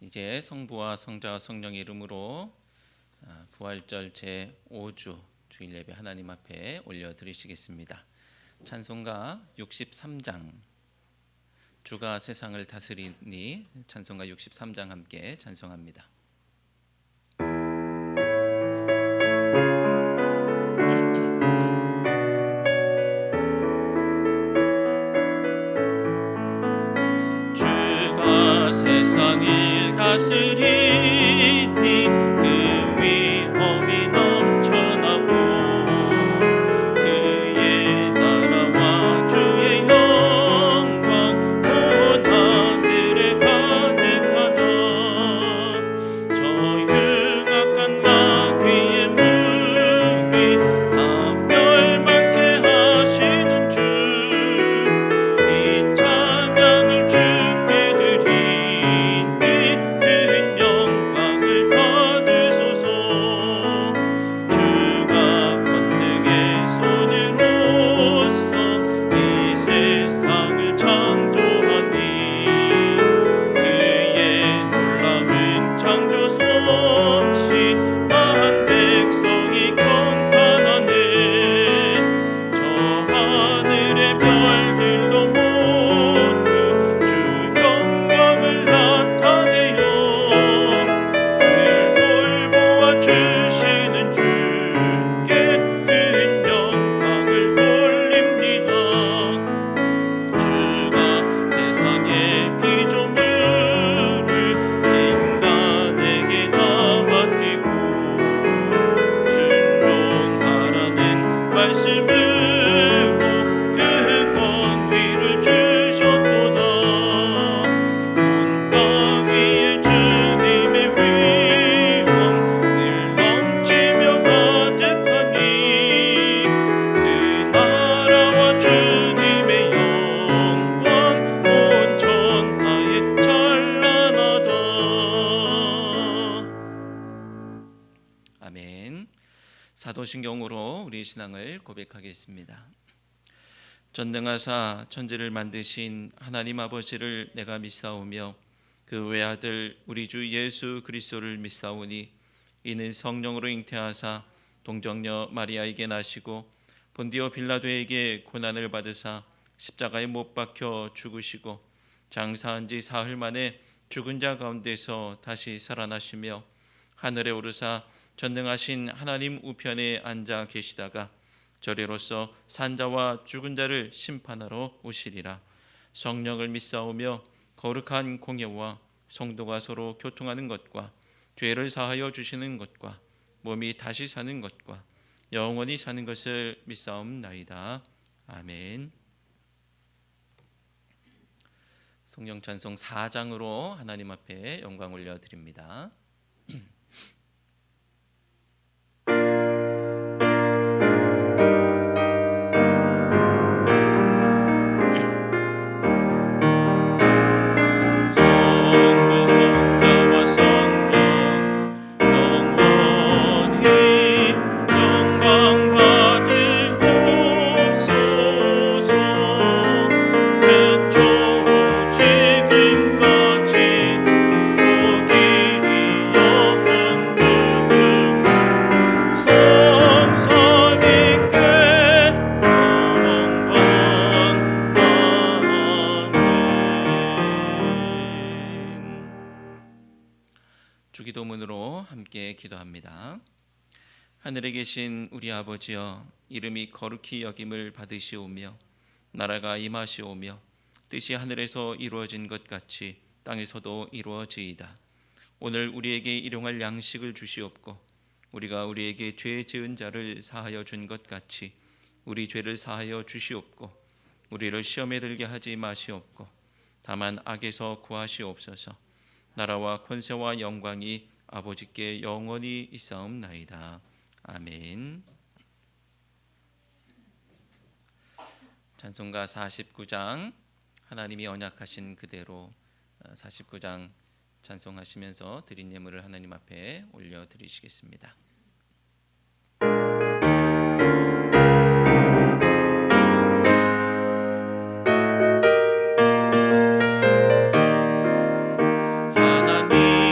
이제 성부와 성자와 성령의 이름으로 부활절 제5주 주일 예배 하나님 앞에 올려드리시겠습니다. 찬송가 63장 주가 세상을 다스리니 찬송가 63장 함께 찬송합니다. 주가 세상을 다스리니 그 위엄이 넘쳐나고 그의 나라와 주의 영광 온 하늘에 가득하다. 저 흉악한 마귀의 무리 다 멸망케 하시는 주, 이 찬양을 주께 드리니 큰 영광을 받으소서. 주가 권능의 손으로서 이 세상을 창조하니 그의 놀라운 창조 솜씨 한 백성이 경탄하네. 저 하늘의 별들도 모두 주 영광을 나타내요. 늘 돌보아 주시는 주께 큰 영광을 돌립니다. 주가 세상의 피조물을 인간에게 다 맡기고 순종하라는 말씀으로 그 권위를 주셨도다. 온 땅 위에 주님의 위엄 늘 넘치며 가득하니 그 나라와 주님의 영광 온 천하에 찬란하다. 아멘. 사도신경으로 우리 신앙을 고백하겠습니다. 전능하사 천지를 만드신 하나님 아버지를 내가 믿사오며 그 외아들 우리 주 예수 그리스도를 믿사오니 이는 성령으로 잉태하사 동정녀 마리아에게 나시고 본디오 빌라도에게 고난을 받으사 십자가에 못 박혀 죽으시고 장사한 지 사흘 만에 죽은 자 가운데서 다시 살아나시며 하늘에 오르사 전능하신 하나님 우편에 앉아 계시다가 저리로서 산자와 죽은 자를 심판하러 오시리라. 성령을 믿사오며 거룩한 공예와 성도가 서로 교통하는 것과 죄를 사하여 주시는 것과 몸이 다시 사는 것과 영원히 사는 것을 믿사옵나이다. 아멘. 성령 찬송 4장으로 하나님 앞에 영광 올려드립니다. 주기도문으로 함께 기도합니다. 하늘에 계신 우리 아버지여, 이름이 거룩히 여김을 받으시오며 나라가 임하시오며 뜻이 하늘에서 이루어진 것 같이 땅에서도 이루어지이다. 오늘 우리에게 일용할 양식을 주시옵고 우리가 우리에게 죄 지은 자를 사하여 준 것 같이 우리 죄를 사하여 주시옵고 우리를 시험에 들게 하지 마시옵고 다만 악에서 구하시옵소서. 나라와 권세와 영광이 아버지께 영원히 있사옵나이다. 아멘. 찬송가 49장 하나님이 언약하신 그대로 49장 찬송하시면서 드린 예물을 하나님 앞에 올려드리시겠습니다. 하나님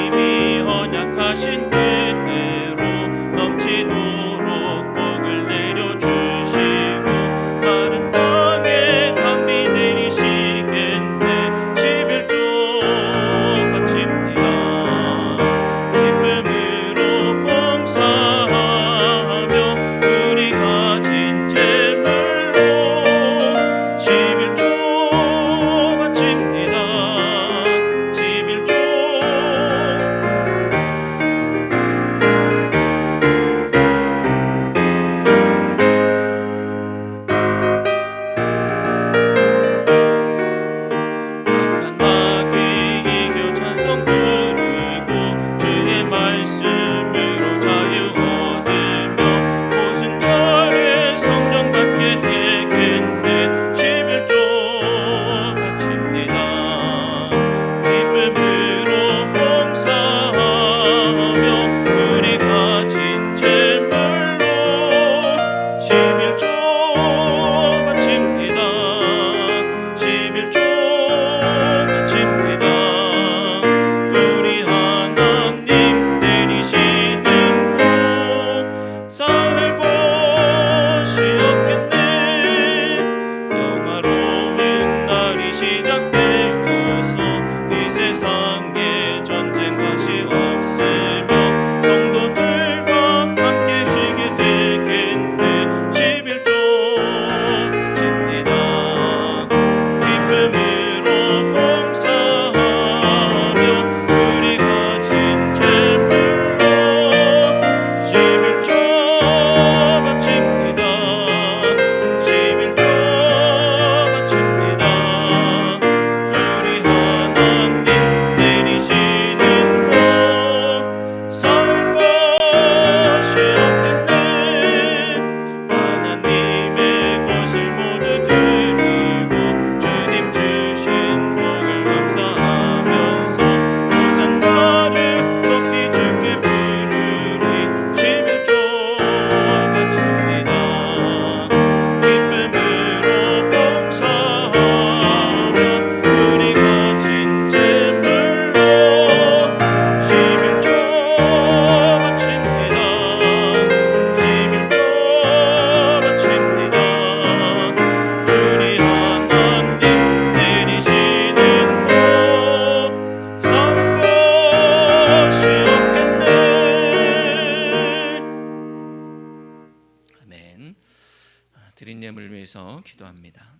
위해서 기도합니다.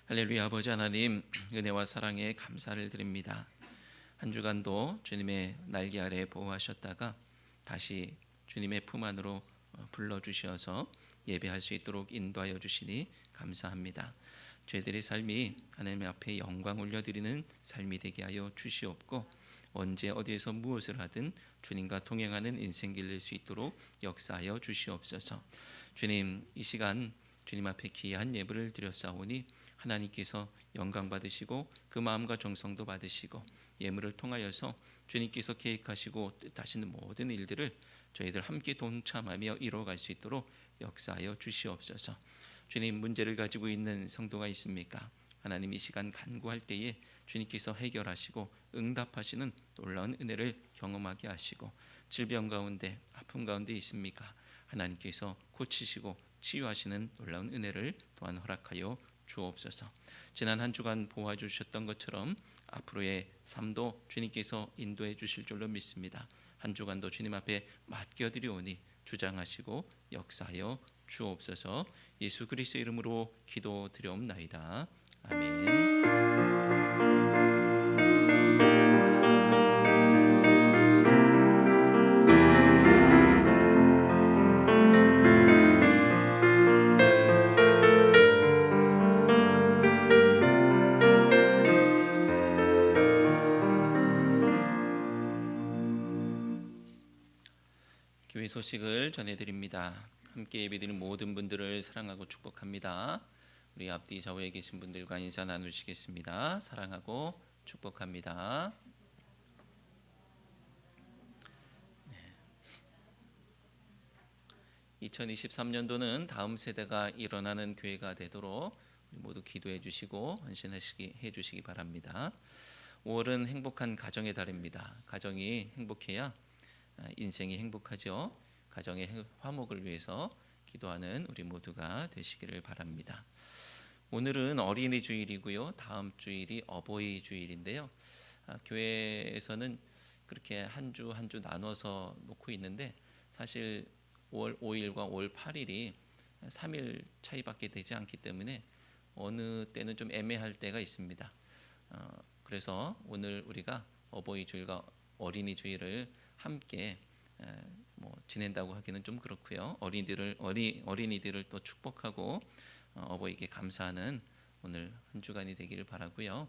할렐루야. 아버지 하나님, 은혜와 사랑에 감사를 드립니다. 한 주간도 주님의 날개 아래 보호하셨다가 다시 주님의 품 안으로 불러주셔서 예배할 수 있도록 인도하여 주시니 감사합니다. 저희들의 삶이 하나님 앞에 영광 올려드리는 삶이 되게 하여 주시옵고, 언제 어디에서 무엇을 하든 주님과 동행하는 인생길 낼 수 있도록 역사하여 주시옵소서. 주님, 이 시간 주님 앞에 귀한 예배를 드렸사오니 하나님께서 영광 받으시고 그 마음과 정성도 받으시고, 예물을 통하여서 주님께서 계획하시고 뜻하시는 모든 일들을 저희들 함께 동참하며 이루어갈 수 있도록 역사하여 주시옵소서. 주님, 문제를 가지고 있는 성도가 있습니까? 하나님, 이 시간 간구할 때에 주님께서 해결하시고 응답하시는 놀라운 은혜를 경험하게 하시고, 질병 가운데 아픔 가운데 있습니까? 하나님께서 고치시고 치유하시는 놀라운 은혜를 또한 허락하여 주옵소서. 지난 한 주간 보호해 주셨던 것처럼 앞으로의 삶도 주님께서 인도해 주실 줄로 믿습니다. 한 주간도 주님 앞에 맡겨드리오니 주장하시고 역사하여 주옵소서. 예수 그리스도의 이름으로 기도드리옵나이다. 아멘. 교회 소식을 전해드립니다. 함께 예배드리는 모든 분들을 사랑하고 축복합니다. 우리 앞뒤 좌우에 계신 분들과 인사 나누시겠습니다. 사랑하고 축복합니다. 2023년도는 다음 세대가 일어나는 교회가 되도록 모두 기도해 주시고 헌신해 주시기 바랍니다. 5월은 행복한 가정의 달입니다. 가정이 행복해야 인생이 행복하죠. 가정의 화목을 위해서 기도하는 우리 모두가 되시기를 바랍니다. 오늘은 어린이 주일이고요. 다음 주일이 어버이 주일인데요. 교회에서는 그렇게 한 주 한 주 나눠서 놓고 있는데, 사실 5월 5일과 5월 8일이 3일 차이밖에 되지 않기 때문에 어느 때는 좀 애매할 때가 있습니다. 그래서 오늘 우리가 어버이 주일과 어린이 주일을 함께 지낸다고 하기는 좀 그렇고요. 어린이들을 또 축복하고 어버이에게 감사하는 오늘 한 주간이 되기를 바라고요.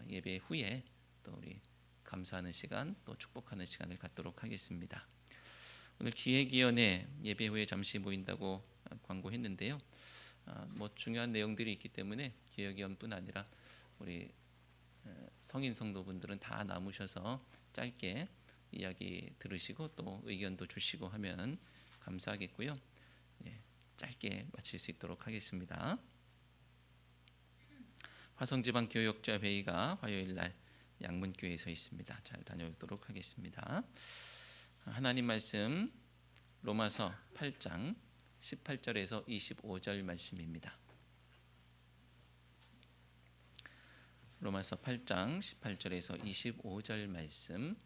예배 후에 또 우리 감사하는 시간, 또 축복하는 시간을 갖도록 하겠습니다. 오늘 기획위원회 예배 후에 잠시 모인다고 광고했는데요. 중요한 내용들이 있기 때문에 기획위원뿐 아니라 우리 성인 성도분들은 다 남으셔서 짧게 이야기 들으시고 또 의견도 주시고 하면 감사하겠고요. 짧게 마칠 수 있도록 하겠습니다. 화성지방교역자 회의가 화요일 날 양문교회에서 있습니다. 잘 다녀오도록 하겠습니다. 하나님 말씀 로마서 8장 18절에서 25절 말씀입니다. 로마서 8장 18절에서 25절 말씀,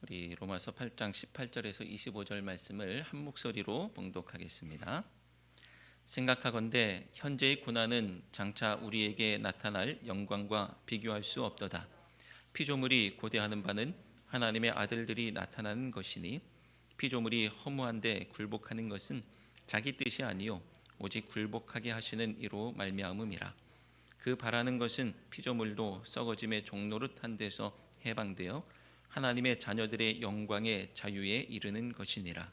우리 로마서 8장 18절에서 25절 말씀을 한 목소리로 봉독하겠습니다. 생각하건대 현재의 고난은 장차 우리에게 나타날 영광과 비교할 수 없도다. 피조물이 고대하는 바는 하나님의 아들들이 나타나는 것이니, 피조물이 허무한데 굴복하는 것은 자기 뜻이 아니요 오직 굴복하게 하시는 이로 말미암음이라. 그 바라는 것은 피조물도 썩어짐의 종노릇한 데서 해방되어 하나님의 자녀들의 영광의 자유에 이르는 것이니라.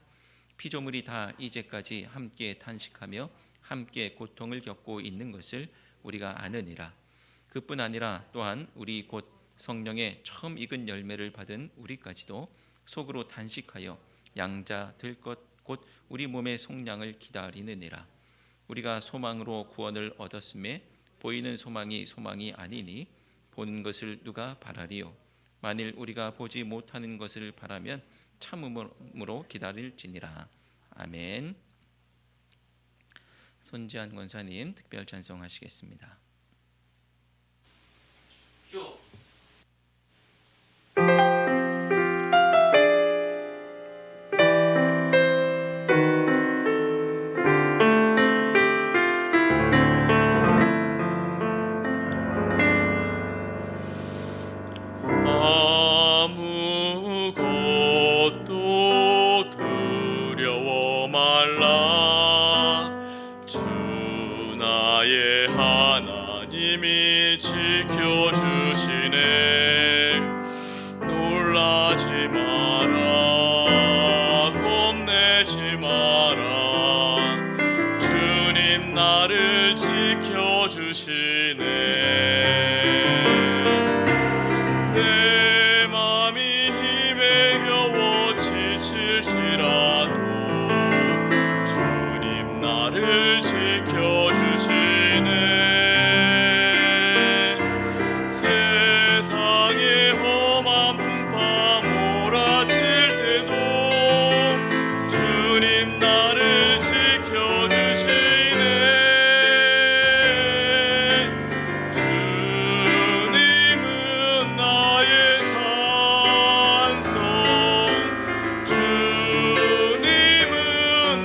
피조물이 다 이제까지 함께 탄식하며 함께 고통을 겪고 있는 것을 우리가 아느니라. 그뿐 아니라 또한 우리 곧 성령의 처음 익은 열매를 받은 우리까지도 속으로 단식하여 양자 될 것 곧 우리 몸의 속량을 기다리느니라. 우리가 소망으로 구원을 얻었음에 보이는 소망이 아니니 보는 것을 누가 바라리요. 만일 우리가 보지 못하는 것을 바라면 참음으로 기다릴지니라. 아멘. 손지한 권사님 특별 찬송하시겠습니다. 말라. 주 나의 하나님이 지켜주시네. 놀라지 마라, 겁내지 마라. 주님 나를 지켜주시네. 내 맘이 힘에 겨워 지칠지라도 주님 나를 지켜주시네. 세상의 험한 풍파 몰아칠 때도 주님 나를 지켜주시네. 주님은 나의 산성, 주님은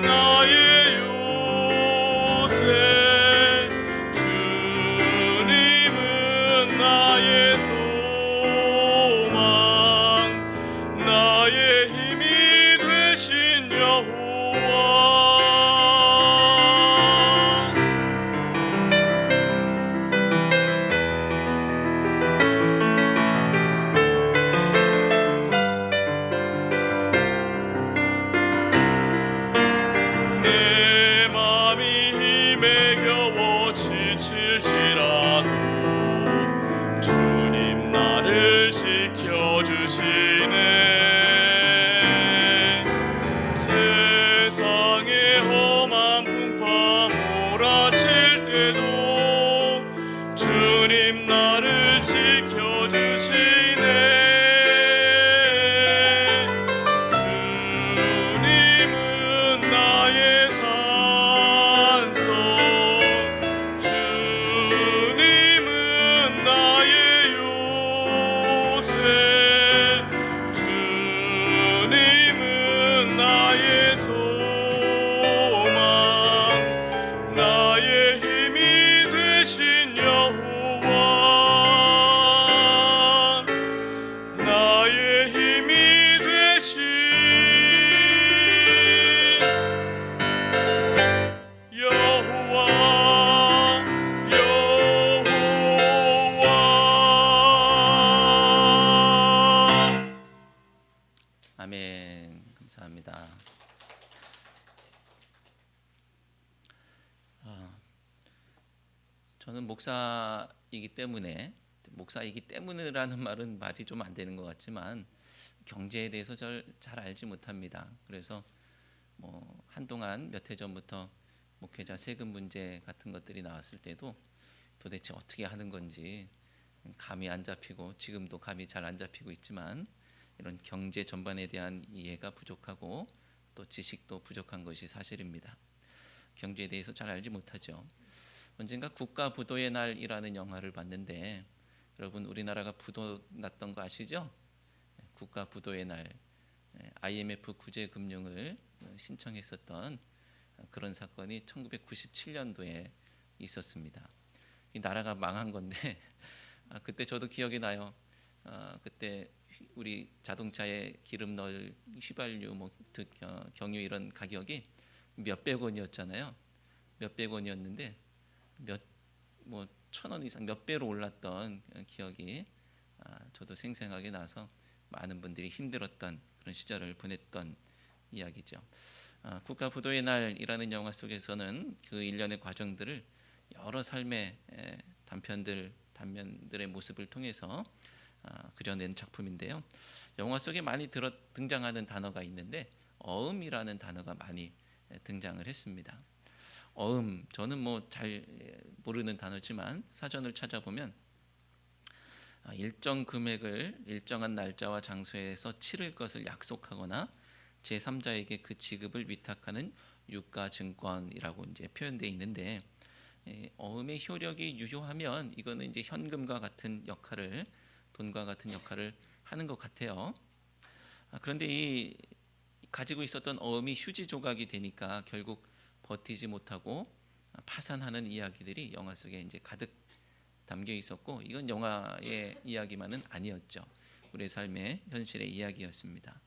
나의 요새, 주님은 나의 소망, 나의 힘이 되신 여호와. 내 맘이 힘에 겨워 지칠지라도 주님 나를 지켜주시네. 세상의 험한 풍파 몰아칠 때도 주님 나를 지켜주시네. 주님은 나의 산성, 주님은 나의 요새, 주님은 나의 소망, 나의 힘이 되신 여호와, 나의 힘이 되신 여호와, 여호와. 아멘. 감사합니다. 저는 목사이기 때문에라는 말은 말이 좀 안 되는 것 같지만 경제에 대해서 잘 알지 못합니다. 그래서 한동안 몇 해 전부터 목회자 세금 문제 같은 것들이 나왔을 때도 도대체 어떻게 하는 건지 감이 안 잡히고, 지금도 감이 잘 안 잡히고 있지만 이런 경제 전반에 대한 이해가 부족하고 또 지식도 부족한 것이 사실입니다. 경제에 대해서 잘 알지 못하죠. 언젠가 국가 부도의 날이라는 영화를 봤는데, 여러분 우리나라가 부도 났던 거 아시죠? 국가 부도의 날, IMF 구제 금융을 신청했었던 그런 사건이 1997년도에 있었습니다. 이 나라가 망한 건데 그때 저도 기억이 나요. 그때 우리 자동차에 기름 넣을 휘발유, 경유 이런 가격이 몇백 원이었잖아요. 몇백 원이었는데 천 원 이상 몇 배로 올랐던 기억이 저도 생생하게 나서 많은 분들이 힘들었던 그런 시절을 보냈던 이야기죠. 국가 부도의 날이라는 영화 속에서는 그 일련의 과정들을 여러 삶의 단면들의 모습을 통해서 그려낸 작품인데요. 영화 속에 많이 등장하는 단어가 있는데 어음이라는 단어가 많이 등장을 했습니다. 어음, 저는 잘 모르는 단어지만 사전을 찾아보면 일정 금액을 일정한 날짜와 장소에서 치를 것을 약속하거나 제3자에게 그 지급을 위탁하는 유가증권이라고 이제 표현되어 있는데, 어음의 효력이 유효하면 이거는 이제 현금과 같은 역할을, 돈과 같은 역할을 하는 것 같아요. 그런데 이 가지고 있었던 어음이 휴지 조각이 되니까 결국 버티지 못하고 파산하는 이야기들이 영화 속에 이제 가득 담겨 있었고, 이건 영화의 이야기만은 아니었죠. 우리의 삶의 현실의 이야기였습니다.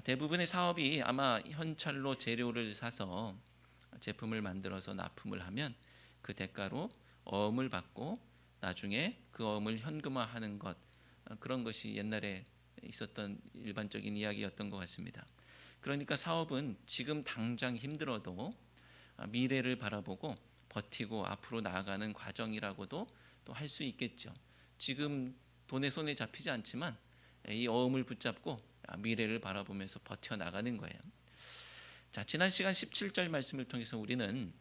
대부분의 사업이 아마 현찰로 재료를 사서 제품을 만들어서 납품을 하면 그 대가로 어음을 받고 나중에 그 어음을 현금화하는 것, 그런 것이 옛날에 있었던 일반적인 이야기였던 것 같습니다. 그러니까 사업은 지금 당장 힘들어도 미래를 바라보고 버티고 앞으로 나아가는 과정이라고도 또 할 수 있겠죠. 지금 돈의 손에 잡히지 않지만 이 어음을 붙잡고 미래를 바라보면서 버텨나가는 거예요. 자, 지난 시간 17절 말씀을 통해서 우리는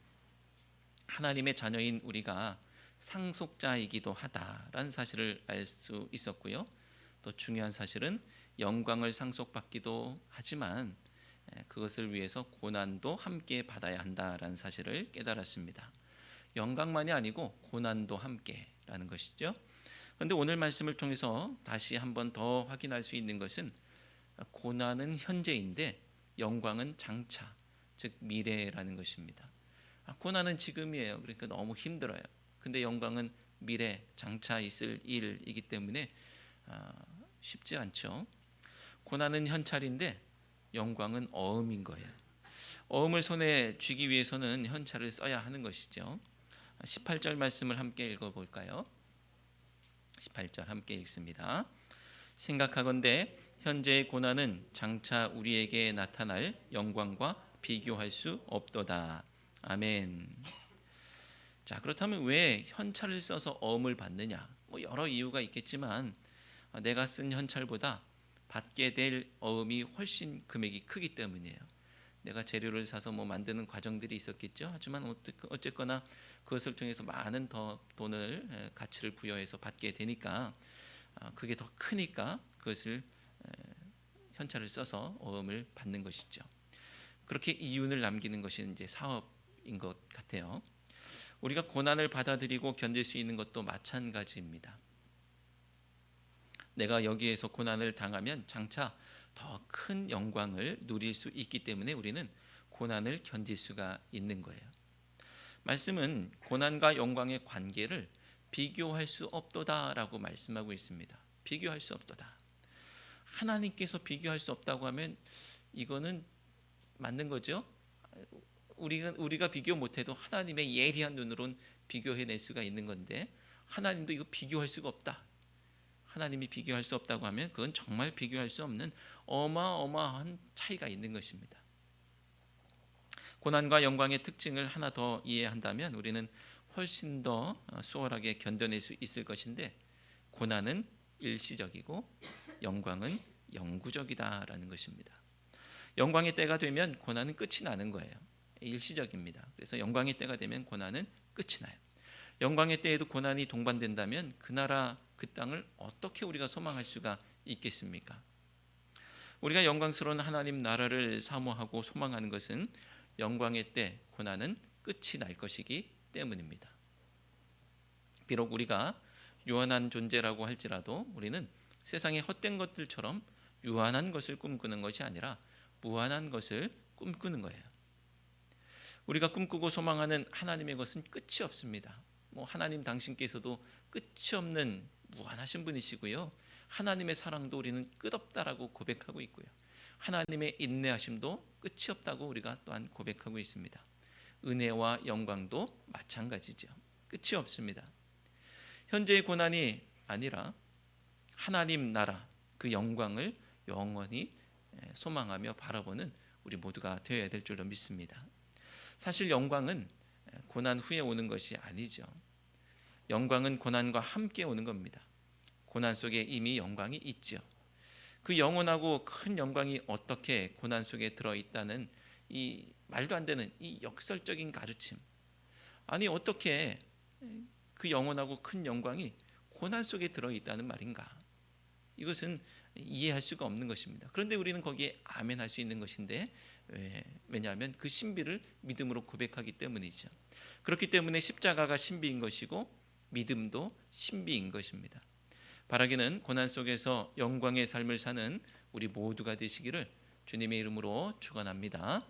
하나님의 자녀인 우리가 상속자이기도 하다라는 사실을 알 수 있었고요. 또 중요한 사실은 영광을 상속받기도 하지만 그것을 위해서 고난도 함께 받아야 한다라는 사실을 깨달았습니다. 영광만이 아니고 고난도 함께라는 것이죠. 그런데 오늘 말씀을 통해서 다시 한번 더 확인할 수 있는 것은 고난은 현재인데 영광은 장차, 즉 미래라는 것입니다. 고난은 지금이에요. 그러니까 너무 힘들어요. 근데 영광은 미래, 장차 있을 일이기 때문에 쉽지 않죠. 고난은 현찰인데 영광은 어음인 거예요. 어음을 손에 쥐기 위해서는 현찰을 써야 하는 것이죠. 18절 말씀을 함께 읽어볼까요? 18절 함께 읽습니다. 생각하건대 현재의 고난은 장차 우리에게 나타날 영광과 비교할 수 없도다. 아멘. 자, 그렇다면 왜 현찰을 써서 어음을 받느냐? 여러 이유가 있겠지만 내가 쓴 현찰보다 받게 될 어음이 훨씬 금액이 크기 때문이에요. 내가 재료를 사서 만드는 과정들이 있었겠죠. 하지만 어쨌거나 그것을 통해서 많은 더 돈을, 가치를 부여해서 받게 되니까 그게 더 크니까 그것을 현찰을 써서 어음을 받는 것이죠. 그렇게 이윤을 남기는 것이 이제 사업인 것 같아요. 우리가 고난을 받아들이고 견딜 수 있는 것도 마찬가지입니다. 내가 여기에서 고난을 당하면 장차 더 큰 영광을 누릴 수 있기 때문에 우리는 고난을 견딜 수가 있는 거예요. 말씀은 고난과 영광의 관계를 비교할 수 없도다라고 말씀하고 있습니다. 비교할 수 없도다. 하나님께서 비교할 수 없다고 하면 이거는 맞는 거죠. 우리가 비교 못해도 하나님의 예리한 눈으로는 비교해낼 수가 있는 건데 하나님도 이거 비교할 수가 없다. 하나님이 비교할 수 없다고 하면 그건 정말 비교할 수 없는 어마어마한 차이가 있는 것입니다. 고난과 영광의 특징을 하나 더 이해한다면 우리는 훨씬 더 수월하게 견뎌낼 수 있을 것인데 고난은 일시적이고 영광은 영구적이다라는 것입니다. 영광의 때가 되면 고난은 끝이 나는 거예요. 일시적입니다. 그래서 영광의 때가 되면 고난은 끝이 나요. 영광의 때에도 고난이 동반된다면 그 나라 그 땅을 어떻게 우리가 소망할 수가 있겠습니까? 우리가 영광스러운 하나님 나라를 사모하고 소망하는 것은 영광의 때 고난은 끝이 날 것이기 때문입니다. 비록 우리가 유한한 존재라고 할지라도 우리는 세상의 헛된 것들처럼 유한한 것을 꿈꾸는 것이 아니라 무한한 것을 꿈꾸는 거예요. 우리가 꿈꾸고 소망하는 하나님의 것은 끝이 없습니다. 하나님 당신께서도 끝이 없는 무한하신 분이시고요. 하나님의 사랑도 우리는 끝없다라고 고백하고 있고요. 하나님의 인내하심도 끝이 없다고 우리가 또한 고백하고 있습니다. 은혜와 영광도 마찬가지죠. 끝이 없습니다. 현재의 고난이 아니라 하나님 나라 그 영광을 영원히 소망하며 바라보는 우리 모두가 되어야 될 줄로 믿습니다. 사실 영광은 고난 후에 오는 것이 아니죠. 영광은 고난과 함께 오는 겁니다. 고난 속에 이미 영광이 있죠. 그 영원하고 큰 영광이 어떻게 고난 속에 들어있다는 이 말도 안 되는 이 역설적인 가르침. 아니 어떻게 그 영원하고 큰 영광이 고난 속에 들어있다는 말인가? 이것은 이해할 수가 없는 것입니다. 그런데 우리는 거기에 아멘 할 수 있는 것인데 왜냐하면 그 신비를 믿음으로 고백하기 때문이죠. 그렇기 때문에 십자가가 신비인 것이고 믿음도 신비인 것입니다. 바라기는 고난 속에서 영광의 삶을 사는 우리 모두가 되시기를 주님의 이름으로 축원합니다.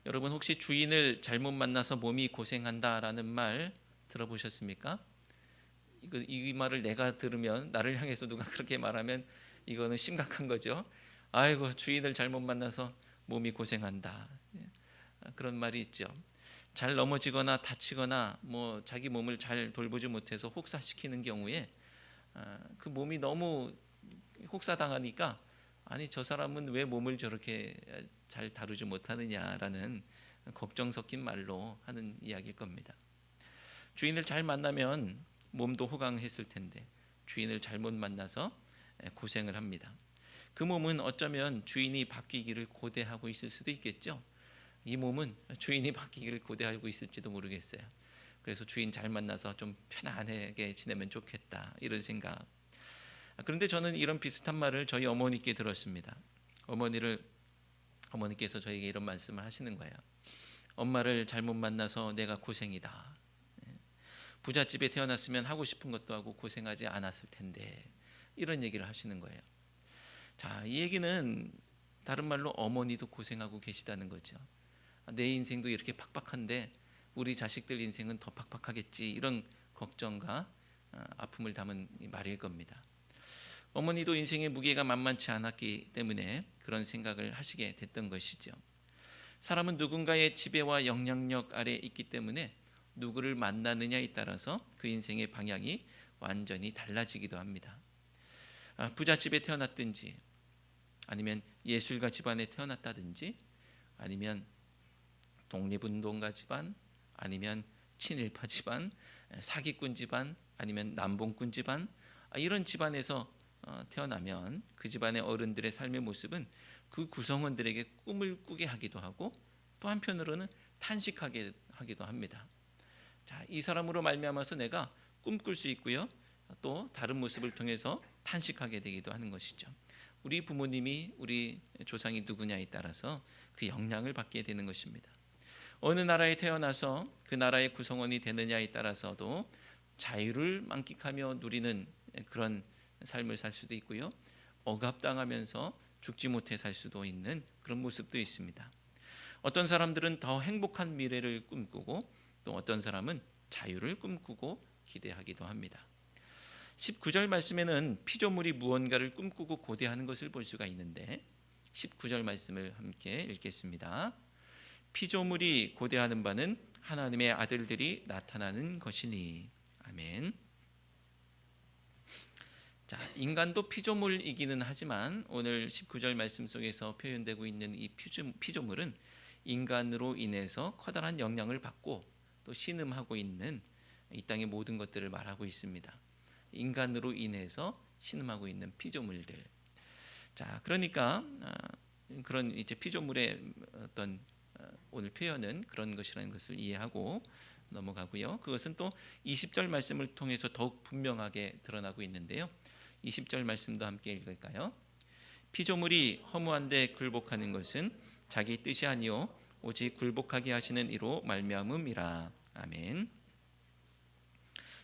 여러분 혹시 주인을 잘못 만나서 몸이 고생한다라는 말 들어보셨습니까? 이 말을 내가 들으면 나를 향해서 누가 그렇게 말하면 이거는 심각한 거죠. 아이고, 주인을 잘못 만나서 몸이 고생한다. 그런 말이 있죠. 잘 넘어지거나 다치거나 뭐 자기 몸을 잘 돌보지 못해서 혹사시키는 경우에 그 몸이 너무 혹사당하니까 아니, 저 사람은 왜 몸을 저렇게 잘 다루지 못하느냐라는 걱정 섞인 말로 하는 이야기일 겁니다. 주인을 잘 만나면 몸도 호강했을 텐데 주인을 잘못 만나서 고생을 합니다. 그 몸은 어쩌면 주인이 바뀌기를 고대하고 있을 수도 있겠죠. 이 몸은 주인이 바뀌기를 고대하고 있을지도 모르겠어요. 그래서 주인 잘 만나서 좀 편안하게 지내면 좋겠다, 이런 생각. 그런데 저는 이런 비슷한 말을 저희 어머니께 들었습니다. 어머니께서 저에게 이런 말씀을 하시는 거예요. 엄마를 잘못 만나서 내가 고생이다. 부잣집에 태어났으면 하고 싶은 것도 하고 고생하지 않았을 텐데, 이런 얘기를 하시는 거예요. 자, 이 얘기는 다른 말로 어머니도 고생하고 계시다는 거죠. 내 인생도 이렇게 팍팍한데 우리 자식들 인생은 더 팍팍하겠지, 이런 걱정과 아픔을 담은 말일 겁니다. 어머니도 인생의 무게가 만만치 않았기 때문에 그런 생각을 하시게 됐던 것이죠. 사람은 누군가의 지배와 영향력 아래 있기 때문에 누구를 만나느냐에 따라서 그 인생의 방향이 완전히 달라지기도 합니다. 부잣집에 태어났든지, 아니면 예술가 집안에 태어났다든지, 아니면 독립운동가 집안, 아니면 친일파 집안, 사기꾼 집안, 아니면 남봉꾼 집안, 이런 집안에서 태어나면 그 집안의 어른들의 삶의 모습은 그 구성원들에게 꿈을 꾸게 하기도 하고 또 한편으로는 탄식하게 하기도 합니다. 자, 이 사람으로 말미암아서 내가 꿈꿀 수 있고요, 또 다른 모습을 통해서 탄식하게 되기도 하는 것이죠. 우리 부모님이, 우리 조상이 누구냐에 따라서 그 영향을 받게 되는 것입니다. 어느 나라에 태어나서 그 나라의 구성원이 되느냐에 따라서도 자유를 만끽하며 누리는 그런 삶을 살 수도 있고요, 억압당하면서 죽지 못해 살 수도 있는 그런 모습도 있습니다. 어떤 사람들은 더 행복한 미래를 꿈꾸고 또 어떤 사람은 자유를 꿈꾸고 기대하기도 합니다. 19절 말씀에는 피조물이 무언가를 꿈꾸고 고대하는 것을 볼 수가 있는데 19절 말씀을 함께 읽겠습니다. 피조물이 고대하는 바는 하나님의 아들들이 나타나는 것이니. 아멘. 자, 인간도 피조물이기는 하지만 오늘 19절 말씀 속에서 표현되고 있는 이 피조물은 인간으로 인해서 커다란 영향을 받고 또 신음하고 있는 이 땅의 모든 것들을 말하고 있습니다. 인간으로 인해서 신음하고 있는 피조물들. 자, 그러니까 그런 이제 피조물의 어떤 오늘 표현은 그런 것이라는 것을 이해하고 넘어가고요. 그것은 또 20절 말씀을 통해서 더욱 분명하게 드러나고 있는데요. 20절 말씀도 함께 읽을까요? 피조물이 허무한데 굴복하는 것은 자기 뜻이 아니요 오직 굴복하게 하시는 이로 말미암음이라. 아멘.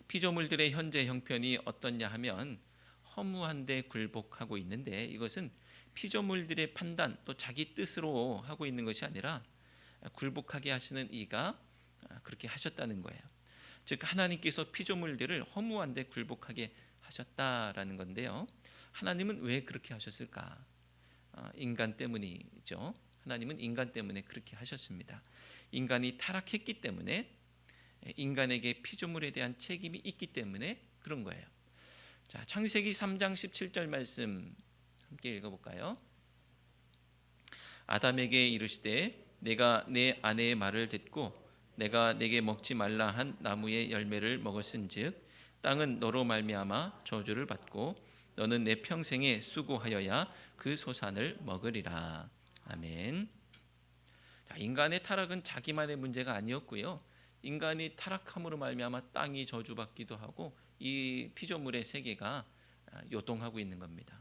피조물들의 현재 형편이 어떻냐 하면 허무한데 굴복하고 있는데, 이것은 피조물들의 판단 또 자기 뜻으로 하고 있는 것이 아니라 굴복하게 하시는 이가 그렇게 하셨다는 거예요. 즉 하나님께서 피조물들을 허무한데 굴복하게 하셨다라는 건데요. 하나님은 왜 그렇게 하셨을까? 인간 때문이죠. 하나님은 인간 때문에 그렇게 하셨습니다. 인간이 타락했기 때문에, 인간에게 피조물에 대한 책임이 있기 때문에 그런 거예요. 자, 창세기 3장 17절 말씀 함께 읽어볼까요? 아담에게 이르시되 내가 내 아내의 말을 듣고 내가 내게 먹지 말라 한 나무의 열매를 먹었은즉 땅은 너로 말미암아 저주를 받고 너는 내 평생에 수고하여야 그 소산을 먹으리라. 아멘. 자, 인간의 타락은 자기만의 문제가 아니었고요, 인간이 타락함으로 말미암아 땅이 저주받기도 하고 이 피조물의 세계가 요동하고 있는 겁니다.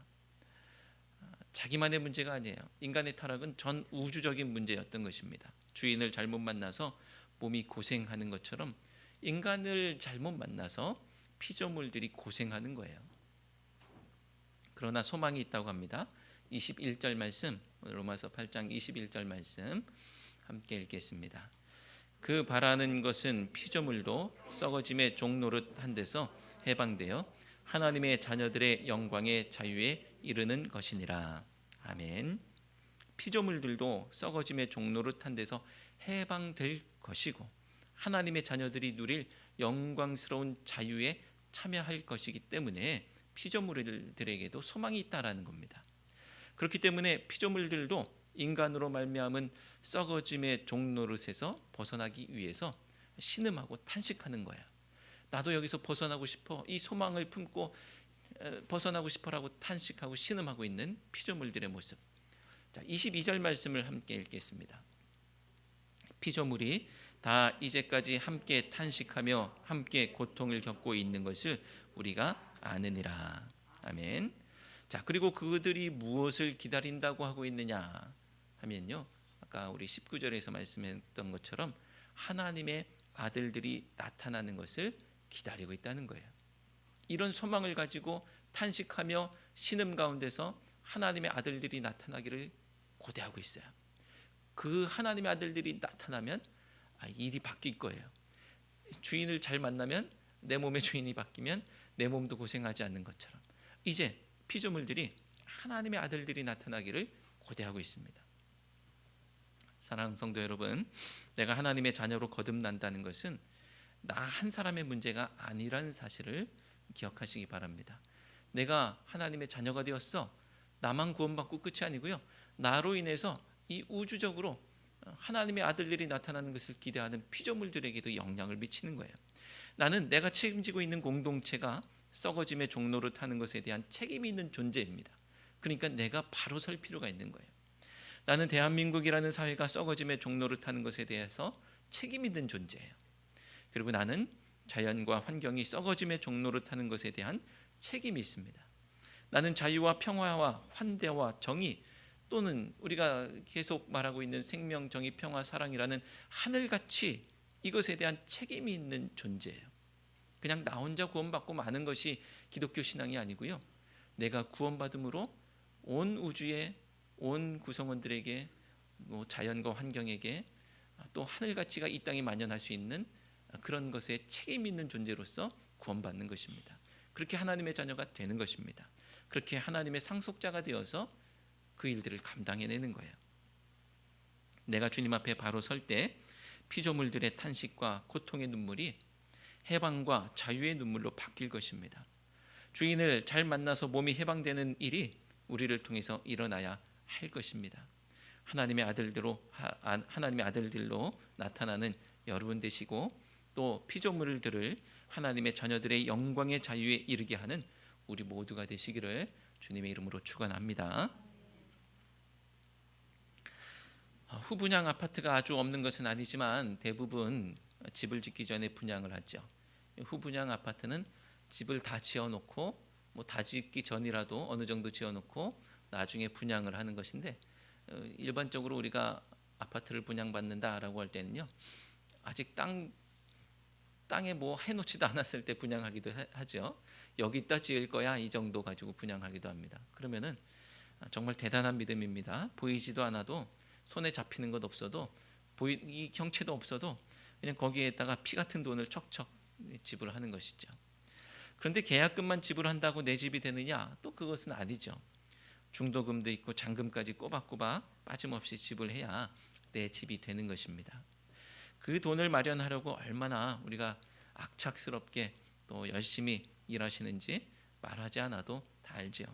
자기만의 문제가 아니에요. 인간의 타락은 전 우주적인 문제였던 것입니다. 주인을 잘못 만나서 몸이 고생하는 것처럼 인간을 잘못 만나서 피조물들이 고생하는 거예요. 그러나 소망이 있다고 합니다. 21절 말씀, 로마서 8장 21절 말씀 함께 읽겠습니다. 그 바라는 것은 피조물도 썩어짐의 종노릇한 데서 해방되어 하나님의 자녀들의 영광의 자유에 이르는 것이니라. 아멘. 피조물들도 썩어짐의 종로로 탄 데서 해방될 것이고 하나님의 자녀들이 누릴 영광스러운 자유에 참여할 것이기 때문에 피조물들에게도 소망이 있다라는 겁니다. 그렇기 때문에 피조물들도 인간으로 말미암은 썩어짐의 종노릇에서 벗어나기 위해서 신음하고 탄식하는 거야. 나도 여기서 벗어나고 싶어. 이 소망을 품고 벗어나고 싶어라고 탄식하고 신음하고 있는 피조물들의 모습. 자, 22절 말씀을 함께 읽겠습니다. 피조물이 다 이제까지 함께 탄식하며 함께 고통을 겪고 있는 것을 우리가 아느니라. 아멘. 자, 그리고 그들이 무엇을 기다린다고 하고 있느냐 하면요, 아까 우리 19절에서 말씀했던 것처럼 하나님의 아들들이 나타나는 것을 기다리고 있다는 거예요. 이런 소망을 가지고 탄식하며 신음 가운데서 하나님의 아들들이 나타나기를 고대하고 있어요. 그 하나님의 아들들이 나타나면 일이 바뀔 거예요. 주인을 잘 만나면 내 몸의 주인이 바뀌면 내 몸도 고생하지 않는 것처럼 이제 피조물들이 하나님의 아들들이 나타나기를 고대하고 있습니다. 사랑하는 성도 여러분, 내가 하나님의 자녀로 거듭난다는 것은 나 한 사람의 문제가 아니라는 사실을 기억하시기 바랍니다. 내가 하나님의 자녀가 되었어. 나만 구원받고 끝이 아니고요, 나로 인해서 이 우주적으로 하나님의 아들들이 나타나는 것을 기대하는 피조물들에게도 영향을 미치는 거예요. 나는 내가 책임지고 있는 공동체가 썩어짐의 종로를 타는 것에 대한 책임이 있는 존재입니다. 그러니까 내가 바로 설 필요가 있는 거예요. 나는 대한민국이라는 사회가 썩어짐의 종로를 타는 것에 대해서 책임 있는 존재예요. 그리고 나는 자연과 환경이 썩어짐의 종로를 타는 것에 대한 책임이 있습니다. 나는 자유와 평화와 환대와 정의, 또는 우리가 계속 말하고 있는 생명, 정의, 평화, 사랑이라는 하늘같이 이것에 대한 책임이 있는 존재예요. 그냥 나 혼자 구원받고 마는 것이 기독교 신앙이 아니고요, 내가 구원받음으로 온 우주의 온 구성원들에게, 자연과 환경에게, 또 하늘가치가 이 땅에 만연할 수 있는 그런 것에 책임 있는 존재로서 구원받는 것입니다. 그렇게 하나님의 자녀가 되는 것입니다. 그렇게 하나님의 상속자가 되어서 그 일들을 감당해내는 거예요. 내가 주님 앞에 바로 설 때 피조물들의 탄식과 고통의 눈물이 해방과 자유의 눈물로 바뀔 것입니다. 주인을 잘 만나서 몸이 해방되는 일이 우리를 통해서 일어나야 할 것입니다. 하나님의 아들들로 나타나는 여러분 되시고, 또 피조물들을 하나님의 자녀들의 영광의 자유에 이르게 하는 우리 모두가 되시기를 주님의 이름으로 축원합니다. 후분양 아파트가 아주 없는 것은 아니지만 대부분 집을 짓기 전에 분양을 하죠. 후분양 아파트는 집을 다 지어놓고, 다 짓기 전이라도 어느 정도 지어놓고 나중에 분양을 하는 것인데, 일반적으로 우리가 아파트를 분양받는다라고 할 때는요, 아직 땅에 뭐 해놓지도 않았을 때 분양하기도 하죠. 여기다 지을 거야, 이 정도 가지고 분양하기도 합니다. 그러면은 정말 대단한 믿음입니다. 보이지도 않아도, 손에 잡히는 것 없어도, 이 경체도 없어도 그냥 거기에다가 피 같은 돈을 척척 지불하는 것이죠. 그런데 계약금만 지불한다고 내 집이 되느냐? 또 그것은 아니죠. 중도금도 있고 잔금까지 꼬박꼬박 빠짐없이 지불해야 내 집이 되는 것입니다. 그 돈을 마련하려고 얼마나 우리가 악착스럽게 또 열심히 일하시는지 말하지 않아도 다 알죠.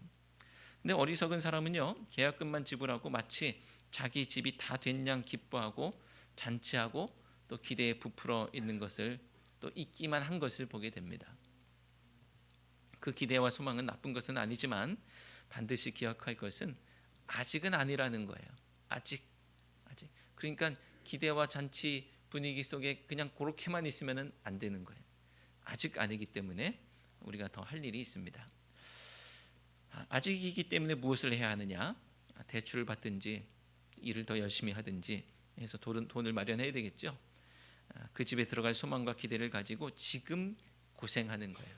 근데 어리석은 사람은요, 계약금만 지불하고 마치 자기 집이 다 된 양 기뻐하고 잔치하고 또 기대에 부풀어 있는 것을, 또 있기만 한 것을 보게 됩니다. 그 기대와 소망은 나쁜 것은 아니지만 반드시 기억할 것은 아직은 아니라는 거예요. 아직. 그러니까 기대와 잔치 분위기 속에 그냥 그렇게만 있으면 안 되는 거예요. 아직 아니기 때문에 우리가 더 할 일이 있습니다. 아직이기 때문에 무엇을 해야 하느냐? 대출을 받든지 일을 더 열심히 하든지 해서 돈을 마련해야 되겠죠. 그 집에 들어갈 소망과 기대를 가지고 지금 고생하는 거예요.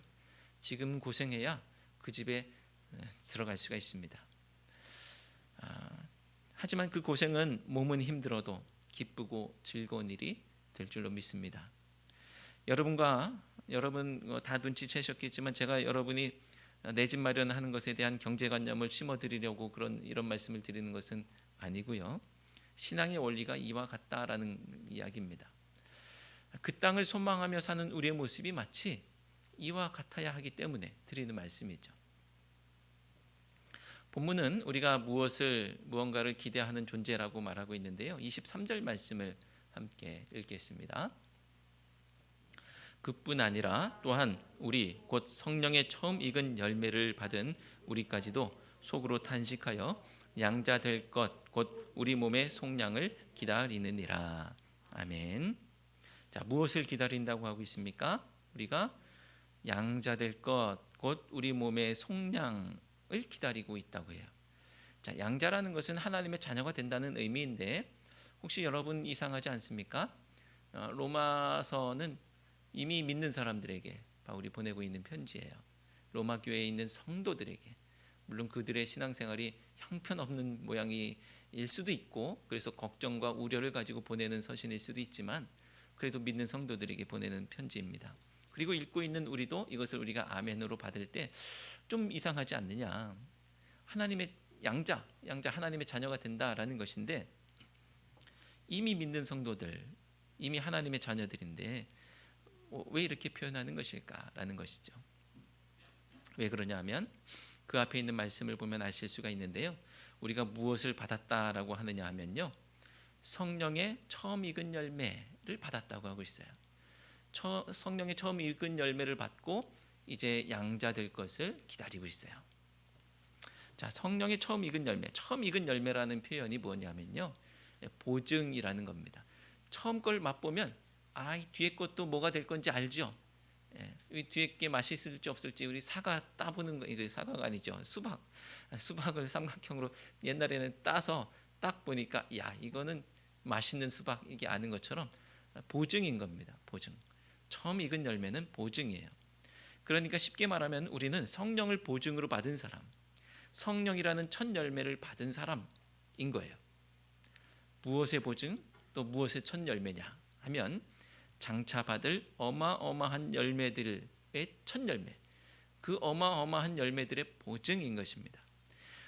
지금 고생해야 그 집에 들어갈 수가 있습니다. 하지만 그 고생은 몸은 힘들어도 기쁘고 즐거운 일이 될 줄로 믿습니다. 여러분 다 눈치채셨겠지만 제가 여러분이 내 집 마련하는 것에 대한 경제관념을 심어드리려고 이런 말씀을 드리는 것은 아니고요. 신앙의 원리가 이와 같다라는 이야기입니다. 그 땅을 소망하며 사는 우리의 모습이 마치 이와 같아야 하기 때문에 드리는 말씀이죠. 본문은 우리가 무언가를 기대하는 존재라고 말하고 있는데요. 23절 말씀을 함께 읽겠습니다. 그뿐 아니라 또한 우리 곧 성령의 처음 익은 열매를 받은 우리까지도 속으로 탄식하여 양자 될 것 곧 우리 몸의 속량을 기다리느니라. 아멘. 자, 무엇을 기다린다고 하고 있습니까? 우리가 양자 될 것 곧 우리 몸의 속량을 기다리고 있다고 해요. 자, 양자라는 것은 하나님의 자녀가 된다는 의미인데 혹시 여러분 이상하지 않습니까? 로마서는 이미 믿는 사람들에게 바울이 보내고 있는 편지예요. 로마 교회에 있는 성도들에게. 물론 그들의 신앙생활이 형편없는 모양일 수도 있고 그래서 걱정과 우려를 가지고 보내는 서신일 수도 있지만 그래도 믿는 성도들에게 보내는 편지입니다. 그리고 읽고 있는 우리도 이것을 우리가 아멘으로 받을 때 좀 이상하지 않느냐. 하나님의 양자 하나님의 자녀가 된다라는 것인데 이미 믿는 성도들, 이미 하나님의 자녀들인데 왜 이렇게 표현하는 것일까라는 것이죠. 왜 그러냐면 그 앞에 있는 말씀을 보면 아실 수가 있는데요. 우리가 무엇을 받았다라고 하느냐 하면요. 성령의 처음 익은 열매를 받았다고 하고 있어요. 성령의 처음 익은 열매를 받고 이제 양자 될 것을 기다리고 있어요. 자, 성령의 처음 익은 열매라는 표현이 뭐냐면요. 보증이라는 겁니다. 처음 걸 맛보면 이 뒤에 것도 뭐가 될 건지 알죠. 이 뒤에 게 맛이 있을지 없을지 우리 사과 따보는 거 이거 사과가 아니죠. 수박을 삼각형으로 옛날에는 따서 딱 보니까 이거는 맛있는 수박 이게 아는 것처럼 보증인 겁니다. 보증. 처음 익은 열매는 보증이에요. 그러니까 쉽게 말하면 우리는 성령을 보증으로 받은 사람, 성령이라는 첫 열매를 받은 사람인 거예요. 무엇의 보증 또 무엇의 첫 열매냐 하면 장차 받을 어마어마한 열매들의 첫 열매, 그 어마어마한 열매들의 보증인 것입니다.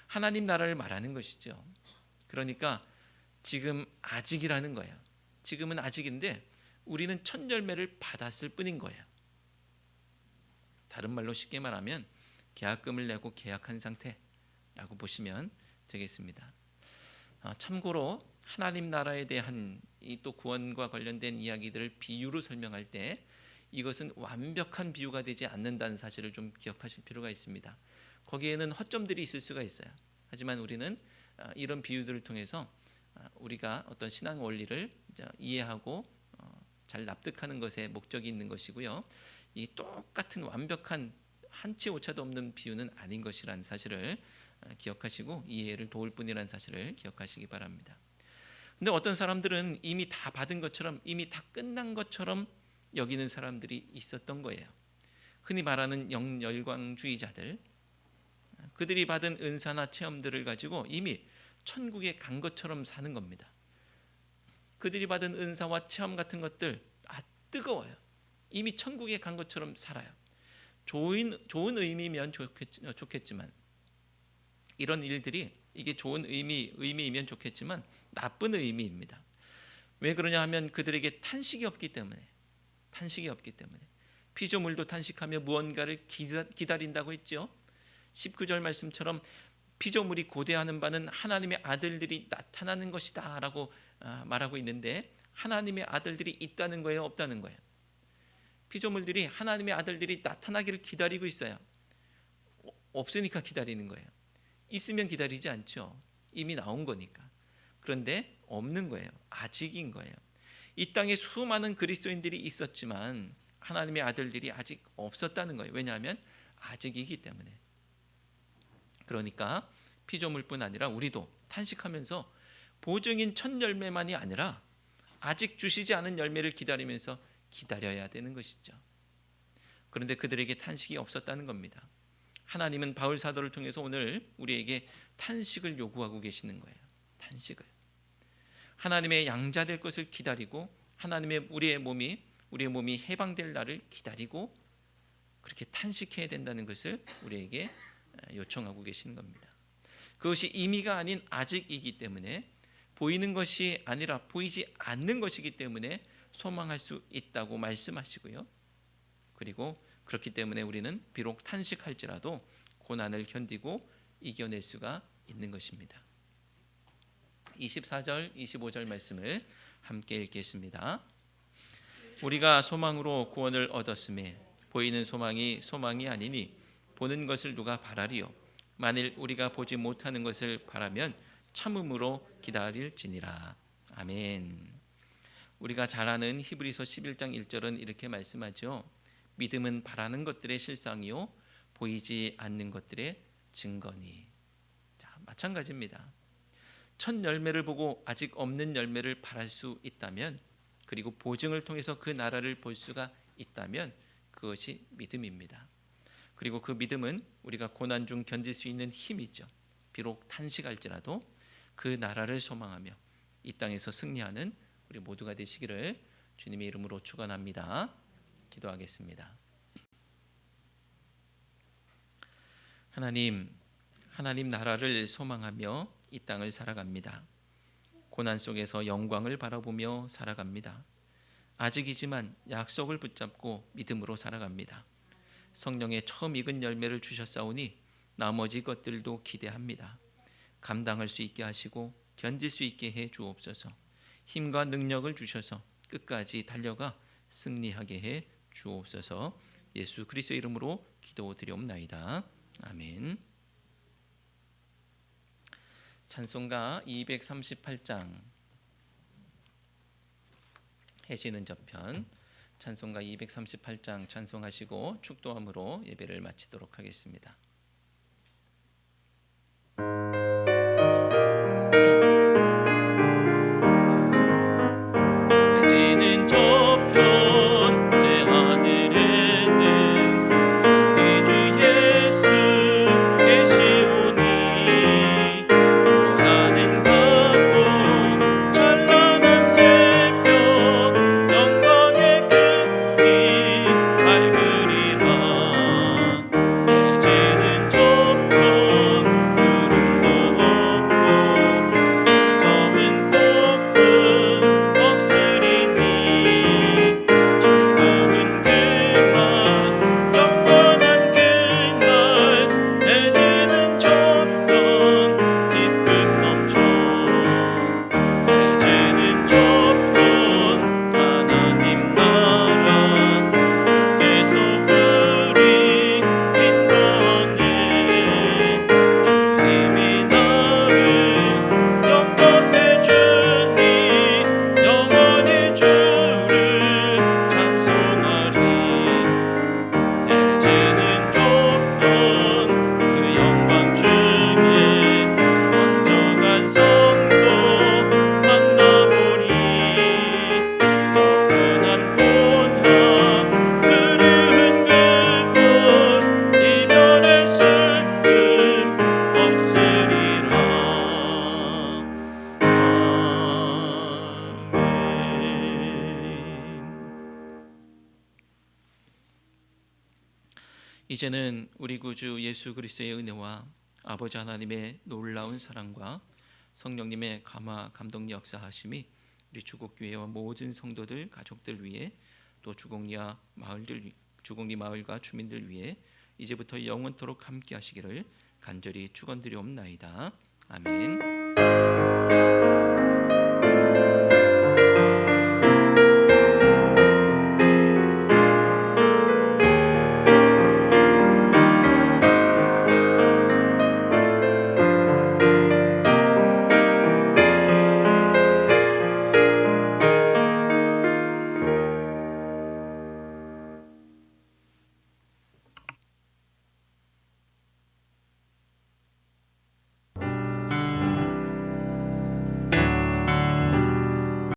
하나님 나라를 말하는 것이죠. 그러니까 지금 아직이라는 거예요. 지금은 아직인데 우리는 첫 열매를 받았을 뿐인 거예요. 다른 말로 쉽게 말하면 계약금을 내고 계약한 상태라고 보시면 되겠습니다. 참고로 하나님 나라에 대한 이 또 구원과 관련된 이야기들을 비유로 설명할 때 이것은 완벽한 비유가 되지 않는다는 사실을 좀 기억하실 필요가 있습니다. 거기에는 허점들이 있을 수가 있어요. 하지만 우리는 이런 비유들을 통해서 우리가 어떤 신앙 원리를 이해하고 잘 납득하는 것에 목적이 있는 것이고요. 이 똑같은 완벽한 한치 오차도 없는 비유는 아닌 것이라는 사실을 기억하시고 이해를 도울 뿐이라는 사실을 기억하시기 바랍니다. 근데 어떤 사람들은 이미 다 받은 것처럼 이미 다 끝난 것처럼 여기는 사람들이 있었던 거예요. 흔히 말하는 영열광주의자들, 그들이 받은 은사나 체험들을 가지고 이미 천국에 간 것처럼 사는 겁니다. 그들이 받은 은사와 체험 같은 것들 뜨거워요. 이미 천국에 간 것처럼 살아요. 좋은 의미면 좋겠지만 이런 일들이 이게 좋은 의미이면 좋겠지만 나쁜 의미입니다. 왜 그러냐 하면 그들에게 탄식이 없기 때문에 피조물도 탄식하며 무언가를 기다린다고 했죠. 19절 말씀처럼 피조물이 고대하는 바는 하나님의 아들들이 나타나는 것이다 라고 말하고 있는데 하나님의 아들들이 있다는 거예요, 없다는 거예요? 피조물들이 하나님의 아들들이 나타나기를 기다리고 있어요. 없으니까 기다리는 거예요. 있으면 기다리지 않죠. 이미 나온 거니까. 그런데 없는 거예요. 아직인 거예요. 이 땅에 수많은 그리스도인들이 있었지만 하나님의 아들들이 아직 없었다는 거예요. 왜냐하면 아직이기 때문에. 그러니까 피조물뿐 아니라 우리도 탄식하면서 보증인 첫 열매만이 아니라 아직 주시지 않은 열매를 기다리면서 기다려야 되는 것이죠. 그런데 그들에게 탄식이 없었다는 겁니다. 하나님은 바울 사도를 통해서 오늘 우리에게 탄식을 요구하고 계시는 거예요. 탄식을. 하나님의 양자될 것을 기다리고 하나님의 우리의 몸이 해방될 날을 기다리고 그렇게 탄식해야 된다는 것을 우리에게 요청하고 계시는 겁니다. 그것이 임의가 아닌 아직이기 때문에, 보이는 것이 아니라 보이지 않는 것이기 때문에 소망할 수 있다고 말씀하시고요. 그리고 그렇기 때문에 우리는 비록 탄식할지라도 고난을 견디고 이겨낼 수가 있는 것입니다. 24절, 25절 말씀을 함께 읽겠습니다. 우리가 소망으로 구원을 얻었음에 보이는 소망이 소망이 아니니 보는 것을 누가 바라리요. 만일 우리가 보지 못하는 것을 바라면 참음으로 기다릴지니라. 아멘. 우리가 잘 아는 히브리서 11장 1절은 이렇게 말씀하죠. 믿음은 바라는 것들의 실상이요 보이지 않는 것들의 증거니. 자, 마찬가지입니다. 첫 열매를 보고 아직 없는 열매를 바랄 수 있다면, 그리고 보증을 통해서 그 나라를 볼 수가 있다면 그것이 믿음입니다. 그리고 그 믿음은 우리가 고난 중 견딜 수 있는 힘이죠. 비록 탄식할지라도 그 나라를 소망하며 이 땅에서 승리하는 우리 모두가 되시기를 주님의 이름으로 축원합니다. 기도하겠습니다. 하나님 나라를 소망하며 이 땅을 살아갑니다. 고난 속에서 영광을 바라보며 살아갑니다. 아직이지만 약속을 붙잡고 믿음으로 살아갑니다. 성령의 처음 익은 열매를 주셨사오니 나머지 것들도 기대합니다. 감당할 수 있게 하시고 견딜 수 있게 해 주옵소서. 힘과 능력을 주셔서 끝까지 달려가 승리하게 해 주옵소서. 예수 그리스도의 이름으로 기도드리옵나이다. 아멘. 찬송가 238장 해지는 저편, 찬송가 238장 찬송하시고 축도함으로 예배를 마치도록 하겠습니다. 해지는 저편 새 하늘에는 우리 주 예수 계시오니 고난은 가고 찬란한 새벽 영광의 빛이 밝으리라. 해지는 저편 구름도 없고 무서운 폭풍 없으리니 즐거운 그날 영원한 그날 해지는 저편 기쁨 넘쳐 해지는 저편 하나님 나라 주께서 우리 인도하네. 주님이 나를 영접해 주니 영원히 주를 찬송하리. 해지는 저편 그 영광 중에 얹어간 성도 만나보리. 영원한 본향 흐르는 그곳 이별의 슬픔 없으리라. 이제는 우리 구주 예수 그리스도의 은혜와 아버지 하나님의 놀라운 사랑과 성령님의 감화 감동 역사하심이 우리 주곡교회와 모든 성도들 가족들 위해, 또 주곡리 마을과 주민들 위해 이제부터 영원토록 함께 하시기를 간절히 축원드리옵나이다. 아멘.